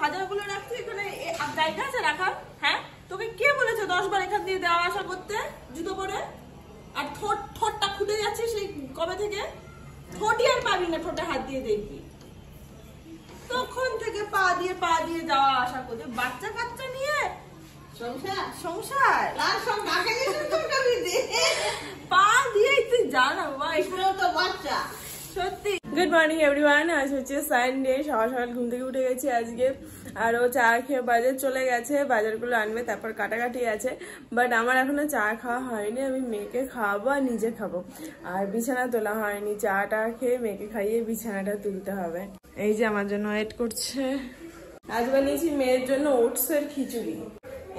ভাজাগুলো রাখছি এখানে জায়গা আছে রাখার? হ্যাঁ, তোকে কে বলেছে 10 বার এখান দিয়ে দেওয়া আসা করতে জুতো পরে? আর ঠোঁটটা খুঁটে যাচ্ছে সেই কবে থেকে। ঠোঁটই আর পাবি না, ঠোঁটে হাত দিয়ে দেখবি। তখন থেকে পা দিয়ে যাওয়া আসা করছে, বাচ্চা কাচ্চা নিয়ে সংসার পা দিয়েই তুই জানা বাবা, এখানেও তো বাচ্চা। সত্যি। গুড মর্নিং এভরিওয়ান, আজ হচ্ছে সানডে। সকাল সকাল ঘুম থেকে উঠে গেছি আজকে, আর ও চা খেয়ে বাজার চলে গেছে, বাজারগুলো আনবে, তারপর কাটাকাটি আছে। বাট আমার এখনো চা খাওয়া হয়নি, আমি মেয়েকে খাওয়াবো আর নিজে খাবো। আর বিছানা তোলা হয়নি, চাটা খেয়ে মেয়েকে খাইয়ে বিছানাটা তুলতে হবে। এই যে আমার জন্য ওয়েট করছে। আজ বানিয়েছি মেয়ের জন্য ওটসের খিচুড়ি।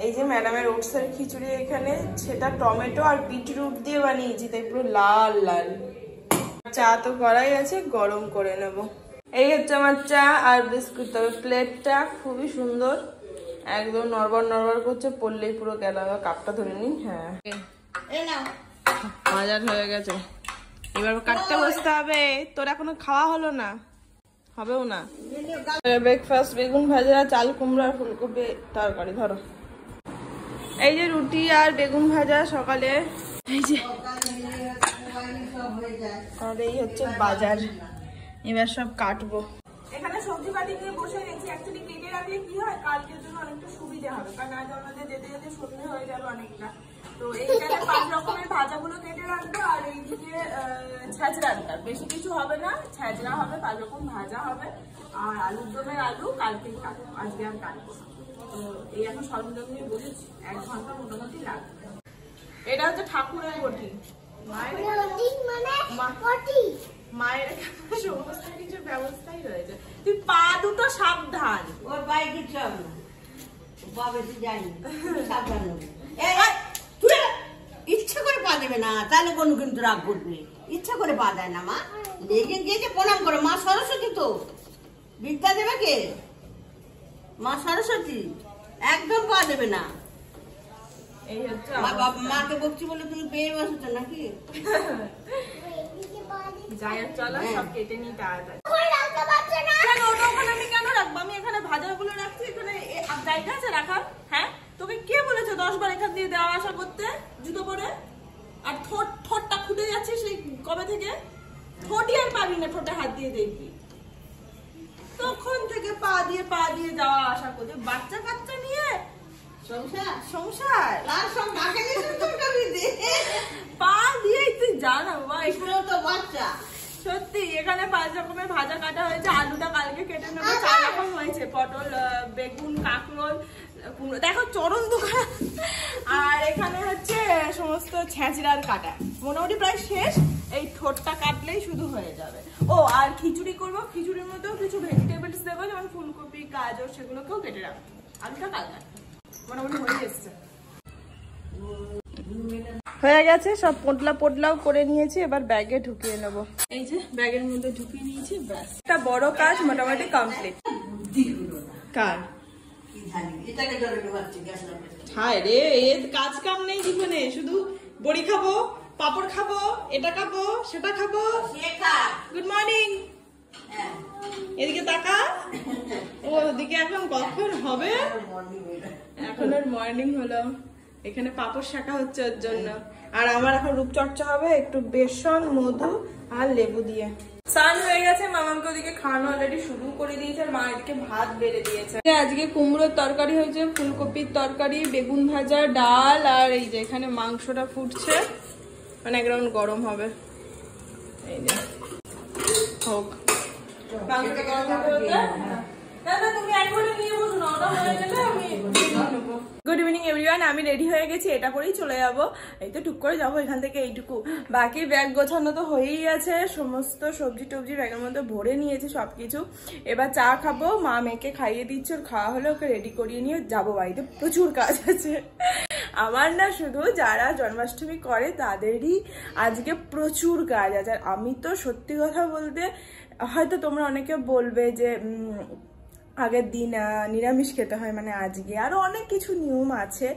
এই যে ম্যাডামের ওটসের খিচুড়ি, এখানে সেটা টমেটো আর বিটরুট দিয়ে বানিয়েছি, তাই পুরো লাল লাল। চা তো করাই আছে, গরম করে নেব। এই হচ্ছে আমার চা আর বিস্কুট। তবে প্লেটটা খুবই সুন্দর, একদম নড়বড় করছে, পড়লেই পুরো গেল। কাপটা ধরে নি। হ্যাঁ, বাজার হয়ে গেছে, এবার কাটতে বসতে হবে। তোর এখনো খাওয়া হলো না, হবেও না। ব্রেকফাস্ট বেগুন ভাজা, চাল কুমড়া, ফুলকপি তরকারি। ধরো, এই যে রুটি আর বেগুন ভাজা সকালে। এই যে, আর এই হচ্ছে বাজার, এবার সব কাটবো। এখানে সবজি পাতি নিয়ে বসে গেছি। অ্যাকচুয়ালি কেটে রাখলে কি হয়, কালকের জন্য অনেকটা সুবিধা হবে, কারণ আজ আমাদের যেতে যেতে সন্ধে হয়ে যাবে অনেকটা। তো এইখানে 5 রকমের ভাজাগুলো কেটে রাখবো, আর এইদিকে ছ্যাঁচড়াটা বেশি কিছু হবে না, ছ্যাঁচড়া হবে, 5 রকম ভাজা হবে, আর আলুর দমের আলু কালকে কাটবো, আজকে আর কাটবো না। তো এই এখন সরঞ্জাম নিয়ে বসেছি, 1 ঘন্টা মোটামুটি লাগবে। এটা হচ্ছে ঠাকুরের বটি, মায়ের সমস্ত কিছু ব্যবস্থাই রয়েছে। তুই পা দুটো সাবধান, ওর বাইক কিছু হবে না, ইচ্ছা করে পা দেবে না, তাহলে কোনো কিন্তু রাগ করবে। ইচ্ছা করে পা দেয় না মা, দেখে গিয়ে প্রণাম করো। মা সরস্বতী তো বিদ্যা দেবে কে? মা সরস্বতী, একদম পা দেবে না। এই হচ্ছে মাকে বকছি বলে তুমি পেয়ে বসেছো নাকি? যাই আর চলো, সব কেটে নিই তাড়াতাড়ি। আমি কেন রাখবো? আমি এখানে ভাজাগুলো রাখছি, এখানে জায়গা আছে রাখার? হ্যাঁ, তোকে কে বলেছে 10 বার এখান দিয়ে দেওয়া আসা করতে জুতো পরে? আর ঠোঁটটা খুঁটে যাচ্ছে সেই কবে থেকে। ঠোঁটই আর পাবি না, ঠোঁটে হাত দিয়ে দেখবি। তখন থেকে পা দিয়ে যাওয়া আসা করছে, বাচ্চা কাচ্চা নিয়ে সংসার পা দিয়েই তুই জানা বাবা, এখানেও তো বাচ্চা। সত্যি। এখানে 5 রকমের ভাজা কাটা হয়েছে, আলুটা কালকে কেটে নেবো, 4 রকম হয়েছে, পটল, বেগুন, কাঁকরোল, কুমড়ো, দেখো চরণ দোকান। আর এখানে হচ্ছে সমস্ত ছ্যাঁচড়ার কাটা, মোটামুটি প্রায় শেষ। এই ঠোঁটটা কাটলেই শুধু হয়ে যাবে। ও, আর খিচুড়ি করবো, খিচুড়ির মধ্যেও কিছু ভেজিটেবলস দেবো, যেমন ফুলকপি, গাজর, সেগুলোকেও কেটে রাখবো। আলুটা কালকে মোটামুটি হয়ে এসছে, হয়ে গেছে। সব পোটলাও করে নিয়েছি, এবার ব্যাগে ঢুকিয়ে নেবো। এই যে ব্যাগের মধ্যে ঢুকিয়ে নিয়েছি, ব্যাস একটা বড় কাজ মোটামুটি কমপ্লিট। কার হায় রে, এর কাজ কাম নেই জীবনে, শুধু বড়ি খাবো, পাপড় খাবো, এটা খাবো, সেটা খাবো। গুড মর্নিং, এদিকে তাকা। ওদিকে এখন কখন হবে? এখন ওর মর্নিং হলো। এখানে পাপড় শাকা হচ্ছে ওর জন্য, আর আমার এখন রূপচর্চা হবে একটু বেসন, মধু আর লেবু দিয়ে। স্নান হয়ে গেছে, মামাকে ওদিকে খাওয়ানো অলরেডি শুরু করে দিয়েছে, আর মা এদিকে ভাত বেড়ে দিয়েছে। আজকে কুমড়োর তরকারি হয়েছে, ফুলকপির তরকারি, বেগুন ভাজা, ডাল, আর এই যে এখানে মাংসটা ফুটছে, মানে একদম গরম হবে। এই যে হোক, মাংসটা গরম হবে। তুমি একবারে নিয়ে বসো না, ওটা হয়ে গেলে আমি নেবো। গুড ইভিনিং এভরিওয়ান, আমি রেডি হয়ে গেছি, এটা পরেই চলে যাবো। এই তো টুক করে যাবো এখান থেকে, এইটুকু। বাকি ব্যাগ গোছানো তো হয়েই আছে, সমস্ত সবজি টবজি ব্যাগের মধ্যে ভরে নিয়েছি সবকিছু। এবার চা খাবো, মা মেয়েকে খাইয়ে দিচ্ছে, ওর খাওয়া হলে ওকে রেডি করিয়ে নিয়ে যাবো বাড়িতে। প্রচুর কাজ আছে আমার, না শুধু যারা জন্মাষ্টমী করে তাদেরই আজকে প্রচুর কাজ আছে। আর আমি তো সত্যি কথা বলতে, হয়তো তোমরা অনেকে বলবে যে আগের দিন নিরামিষ খেতে হয়, মানে আজকে আরো অনেক কিছু নিয়ম আছে,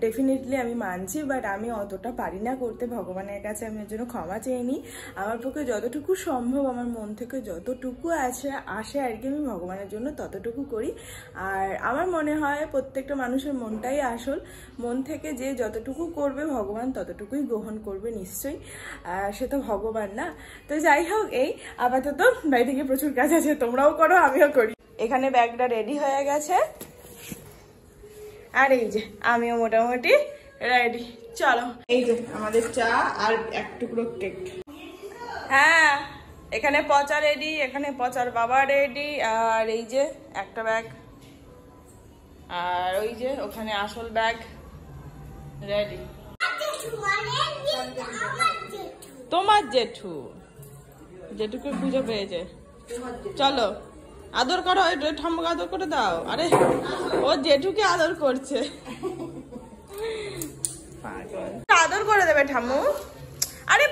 ডেফিনেটলি আমি মানছি, বাট আমি অতটা পারি না করতে। ভগবানের কাছে আমি এর জন্য ক্ষমা চেয়ে নিই। আমার পক্ষে যতটুকু সম্ভব, আমার মন থেকে যতটুকু আসে আর কি, আমি ভগবানের জন্য ততটুকু করি। আর আমার মনে হয় প্রত্যেকটা মানুষের মনটাই আসল, মন থেকে যে যতটুকু করবে ভগবান ততটুকুই গ্রহণ করবে নিশ্চয়ই, সে তো ভগবান না। তো যাই হোক, এই আপাতত বাড়ি থেকে প্রচুর কাজ আছে, তোমরাও করো আমিও করি। এখানে ব্যাগটা রেডি হয়ে গেছে, আর এই যে আমিও মোটামুটি রেডি। চলো, এই যে আমাদের চা আর এক টুকরো কেক। হ্যাঁ, এখানে পচা রেডি, এখানে পচার বাবা রেডি, আর এই যে একটা ব্যাগ, আর ওই যে ওখানে আসল ব্যাগ রেডি। তোমার জেঠু, জেঠুকে খুঁজে পেয়েছে। চলো আদর করো, ঠাম্মুকে আদর করে দাও। আরে ও জেঠুকে আদর করছে, আদর করে দেবে ঠাম্মু। আরে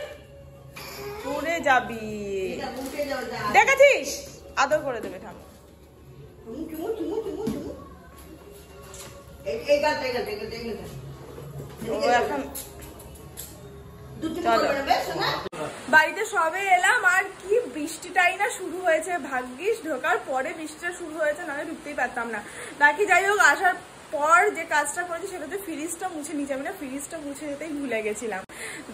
পড়ে যাবি, দেখেছিস, আদর করে দেবে ঠাম্মু। এখন বাড়িতে সবে এলাম, আর কি বৃষ্টিটাই না শুরু হয়েছে। ভাগ্যিস ঢোকার পরে বৃষ্টিটা শুরু হয়েছে, নাহলে ঢুকতেই পারতাম না। বাকি যাই হোক, আসার পর যে কাজটা করেছি সেটাতে ফ্রিজটা মুছে নিচে, আমি না ফ্রিজটা মুছে নিতেই ভুলে গেছিলাম।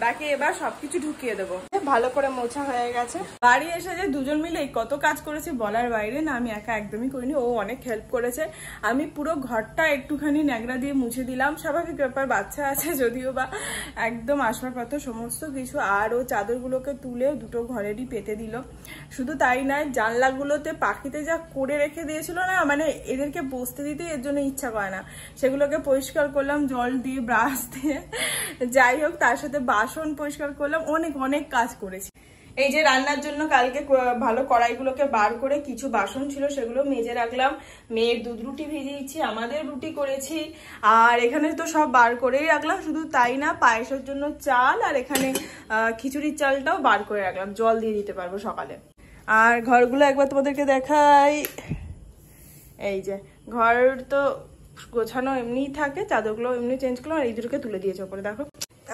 বাকি এবার সবকিছু ঢুকিয়ে দেবো। ভালো করে মোছা হয়ে গেছে। বাড়ি এসে যে দুজন মিলে কত কাজ করেছি বলার বাইরে, না আমি একা একদমই করিনি, ও অনেক হেল্প করেছে। আমি পুরো ঘরটা একটুখানি ন্যাকড়া দিয়ে মুছে দিলাম, স্বাভাবিক ব্যাপার, বাচ্চা আছে যদিও বা, একদম আসবাবপত্র সমস্ত কিছু। আর ও চাদরগুলোকে তুলে দুটো ঘরেরই পেতে দিল। শুধু তাই নয়, জানলাগুলোতে পাখিতে যা করে রেখে দিয়েছিল না, মানে এদেরকে বসতে দিতে এর জন্য ইচ্ছা করে না, সেগুলোকে পরিষ্কার করলাম জল দিয়ে, ব্রাশ দিয়ে। যাই হোক, তার সাথে বাসন পরিষ্কার করলাম, অনেক অনেক কাজ করেছি। এই যে রান্নার জন্য কালকে ভালো কড়াইগুলোকে বার করে কিছু বাসন ছিল সেগুলো মেজে রাখলাম। মেয়ের দুধ রুটি ভিজিয়েছি, আমাদের রুটি করেছি, আর এখানে তো সব বার করেই রাখলাম। শুধু তাই না, পায়েসের জন্য চাল আর এখানে খিচুড়ির চালটাও বার করে রাখলাম, জল দিয়ে দিতে পারবো সকালে। আর ঘরগুলো একবার তোমাদেরকে দেখাই। এই যে ঘর তো গোছানো এমনিই থাকে, চাদরগুলো এমনি চেঞ্জ করলাম, আর এই দুটোকে তুলে দিয়েছে ওপরে, দেখো।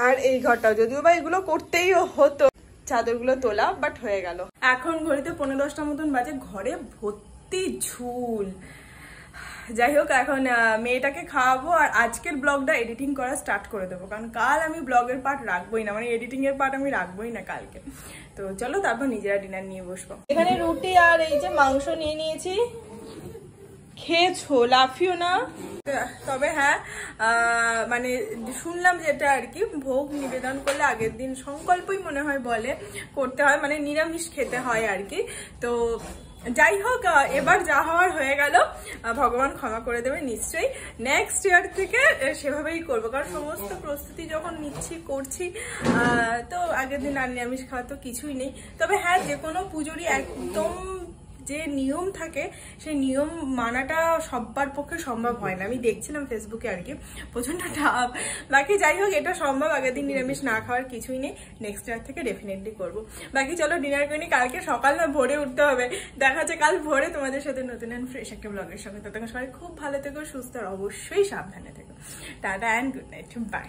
আর এই ঘরটাও যদিও বা এগুলো করতেই হতো, চাদরগুলো তোলা, বাট হয়ে গেল। এখন ঘড়িতে 9:45 মতন বাজে, ঘরে ভর্তি ঝুল। যাই হোক, এখন মেয়েটাকে খাওয়াবো, আর আজকের ব্লগটা এডিটিং করা স্টার্ট করে দেবো, কারণ কাল আমি ব্লগের পার্ট রাখবোই না, মানে এডিটিং এর পার্ট আমি রাখবোই না কালকে। তো চলো, তারপর নিজেরা ডিনার নিয়ে বসবো। এখানে রুটি আর এই যে মাংস নিয়ে নিয়েছি, খেয়েছো, লাফিও না। তবে হ্যাঁ, মানে শুনলাম যেটা আর কি, ভোগ নিবেদন করলে আগের দিন সংকল্পই মনে হয় বলে করতে হয়, মানে নিরামিষ খেতে হয় আর কি। তো যাই হোক, এবার যা হওয়ার হয়ে গেল, ভগবান ক্ষমা করে দেবে নিশ্চয়ই। নেক্সট ইয়ার থেকে সেভাবেই করবো, কারণ সমস্ত প্রস্তুতি যখন করছি, তো আগের দিন আর নিরামিষ খাওয়া তো কিছুই নেই। তবে হ্যাঁ, যে কোনো পুজোরই একদম যে নিয়ম থাকে সেই নিয়ম মানাটা সবার পক্ষে সম্ভব হয় না। আমি দেখছিলাম ফেসবুকে আর কি, প্রচন্ড টাফ। বাকি যাই হোক, এটা সম্ভব, আগের দিন নিরামিষ না খাওয়ার কিছুই নেই। নেক্সট ইয়ার থেকে ডেফিনেটলি করবো। বাকি চলো ডিনার করে নি, কালকে সকাল না ভোরে উঠতে হবে। দেখা যাচ্ছে কাল ভোরে তোমাদের সাথে নতুন অ্যান্ড ফ্রেশ একটা ব্লগের সঙ্গে। ততক্ষণ সবাই খুব ভালো থেকো, সুস্থ আর অবশ্যই সাবধানে থেকো। টাটা অ্যান্ড গুড নাইট, বাই।